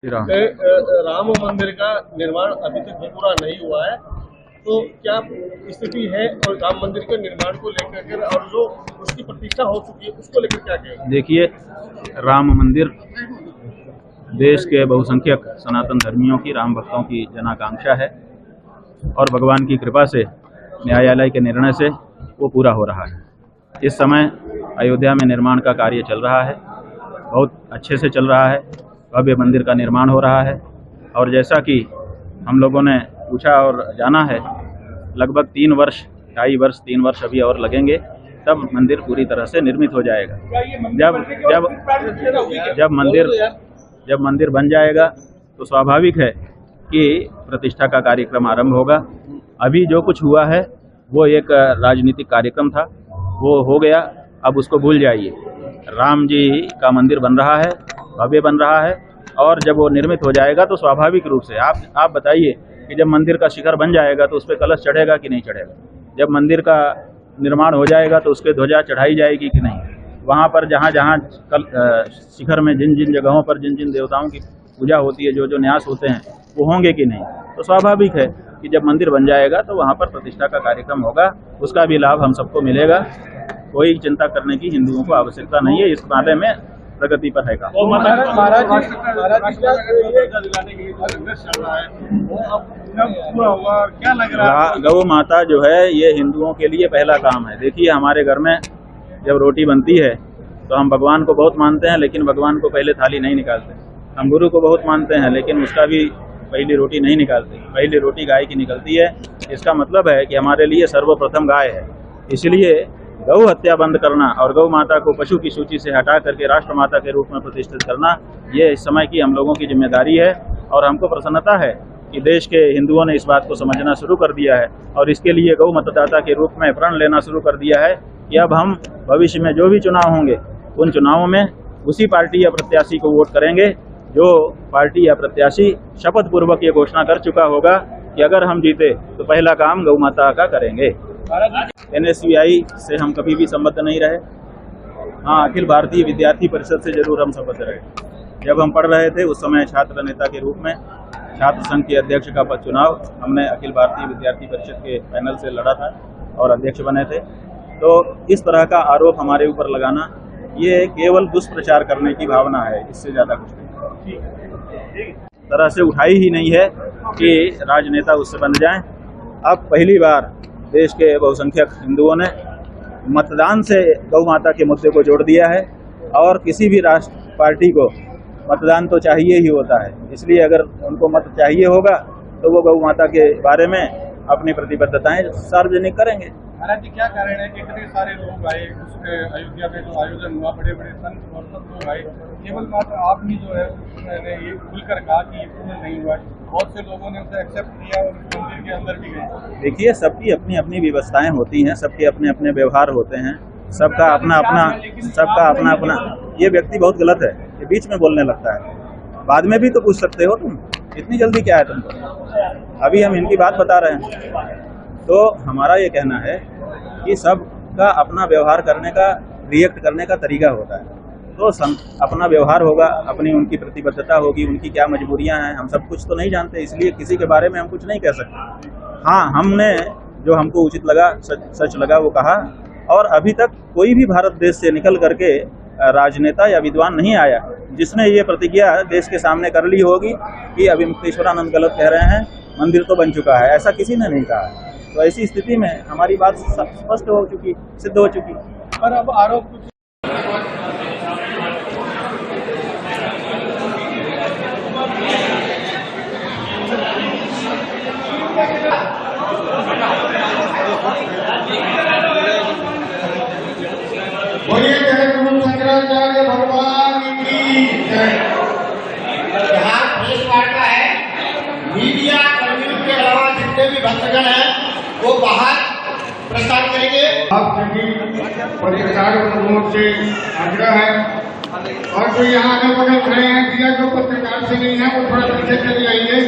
राम मंदिर का निर्माण अभी तक पूरा नहीं हुआ है, तो क्या स्थिति है और राम मंदिर के निर्माण को लेकर और जो उसकी प्रतिष्ठा हो चुकी है उसको लेकर क्या कहेंगे? देखिए, राम मंदिर देश के बहुसंख्यक सनातन धर्मियों की, राम भक्तों की जनाकांक्षा है और भगवान की कृपा से, न्यायालय के निर्णय से वो पूरा हो रहा है। इस समय अयोध्या में निर्माण का कार्य चल रहा है, बहुत अच्छे से चल रहा है। भव्य मंदिर का निर्माण हो रहा है और जैसा कि हम लोगों ने पूछा और जाना है, लगभग 3 वर्ष, 2.5 वर्ष, 3 वर्ष अभी और लगेंगे, तब मंदिर पूरी तरह से निर्मित हो जाएगा। जब मंदिर बन जाएगा तो स्वाभाविक है कि प्रतिष्ठा का कार्यक्रम आरंभ होगा। अभी जो कुछ हुआ है वो एक राजनीतिक कार्यक्रम था, वो हो गया, अब उसको भूल जाइए। राम जी का मंदिर बन रहा है, भव्य बन रहा है और जब वो निर्मित हो जाएगा तो स्वाभाविक रूप से आप बताइए कि जब मंदिर का शिखर बन जाएगा तो उस पर कलश चढ़ेगा कि नहीं चढ़ेगा? जब मंदिर का निर्माण हो जाएगा तो उस पर ध्वजा चढ़ाई जाएगी कि नहीं? वहाँ पर जहाँ शिखर में जिन जिन जगहों पर जिन जिन देवताओं की पूजा होती है, जो जो न्यास होते हैं, वो होंगे कि नहीं? तो स्वाभाविक है कि जब मंदिर बन जाएगा तो वहाँ पर प्रतिष्ठा का कार्यक्रम होगा, उसका भी लाभ हम सबको मिलेगा। कोई चिंता करने की हिंदुओं को आवश्यकता नहीं है, इस मामले में प्रगति पर है काम। गौ माता जो है ये हिंदुओं के लिए पहला काम है। देखिए, हमारे घर में जब रोटी बनती है तो हम भगवान को बहुत मानते हैं, लेकिन भगवान को पहले थाली नहीं निकालते। हम गुरु को बहुत मानते हैं, लेकिन उसका भी पहली रोटी नहीं निकालते। पहली रोटी गाय की निकलती है। इसका मतलब है कि हमारे लिए सर्वप्रथम गाय है। इसलिए गौ हत्या बंद करना और गौ माता को पशु की सूची से हटा करके राष्ट्र माता के रूप में प्रतिष्ठित करना, ये इस समय की हम लोगों की जिम्मेदारी है। और हमको प्रसन्नता है कि देश के हिंदुओं ने इस बात को समझना शुरू कर दिया है और इसके लिए गौ मतदाता के रूप में प्रण लेना शुरू कर दिया है कि अब हम भविष्य में जो भी चुनाव होंगे, उन चुनावों में उसी पार्टी या प्रत्याशी को वोट करेंगे जो पार्टी या प्रत्याशी शपथ पूर्वक ये घोषणा कर चुका होगा कि अगर हम जीते तो पहला काम गौ माता का करेंगे। NSVI से हम कभी भी संबद्ध नहीं रहे। हाँ, अखिल भारतीय विद्यार्थी परिषद से जरूर हम संबद्ध रहे। जब हम पढ़ रहे थे उस समय छात्र नेता के रूप में छात्र संघ के अध्यक्ष का पद चुनाव हमने अखिल भारतीय विद्यार्थी परिषद के पैनल से लड़ा था और अध्यक्ष बने थे। तो इस तरह का आरोप हमारे ऊपर लगाना, ये केवल दुष्प्रचार करने की भावना है, इससे ज्यादा कुछ नहीं। तरह से उठाई ही नहीं है कि राजनेता उससे बन जाएं। अब पहली बार देश के बहुसंख्यक हिंदुओं ने मतदान से गौ माता के मुद्दे को जोड़ दिया है और किसी भी राष्ट्र पार्टी को मतदान तो चाहिए ही होता है। इसलिए अगर उनको मत चाहिए होगा तो वो गौ माता के बारे में अपनी प्रतिबद्धताएं सार्वजनिक करेंगे। महाराज जी, क्या कारण है कि इतने सारे लोग आए उसके अयोध्या में जो आयोजन हुआ, बड़े बड़े संत और सब लोग आए, केवल मात्र आपने जो है उसने ये खुलकर कहा कि ये पूर्ण नहीं हुआ है। बहुत से लोगों ने उसे एक्सेप्ट किया और मंदिर के अंदर भी गए। देखिए, सबकी अपनी अपनी व्यवस्थाएं होती हैं, सबके अपने अपने व्यवहार होते हैं, सबका अपना अपना। ये व्यक्ति बहुत गलत है, ये बीच में बोलने लगता है। बाद में भी तो पूछ सकते हो, तुम इतनी जल्दी क्या है तुमको? अभी हम इनकी बात बता रहे हैं। तो हमारा ये कहना है कि सबका अपना व्यवहार करने का, रिएक्ट करने का तरीका होता है। तो अपना व्यवहार होगा, अपनी उनकी प्रतिबद्धता होगी, उनकी क्या मजबूरियां हैं, हम सब कुछ तो नहीं जानते, इसलिए किसी के बारे में हम कुछ नहीं कह सकते। हाँ, हमने जो हमको उचित लगा, सच लगा वो कहा। और अभी तक कोई भी भारत देश से निकल करके राजनेता या विद्वान नहीं आया जिसने ये प्रतिज्ञा देश के सामने कर ली होगी कि अभी मुक्तेश्वरानंद गलत कह रहे हैं, मंदिर तो बन चुका है। ऐसा किसी ने नहीं कहा। तो ऐसी स्थिति में हमारी बात स्पष्ट हो चुकी, सिद्ध हो चुकी। पर अब आरोप शंकराचार्य भगवान की जय। यहाँ प्रेस वार्ता है, मीडिया कर्मियों के अलावा जितने भी भक्तगण हैं वो बाहर प्रसार करेंगे। आप सभी पत्रकार बंधुओं से आग्रह है और जो यहाँ आगे बगल खड़े हैं, जो पत्रकार से नहीं है वो थोड़ा पीछे चले जाएंगे।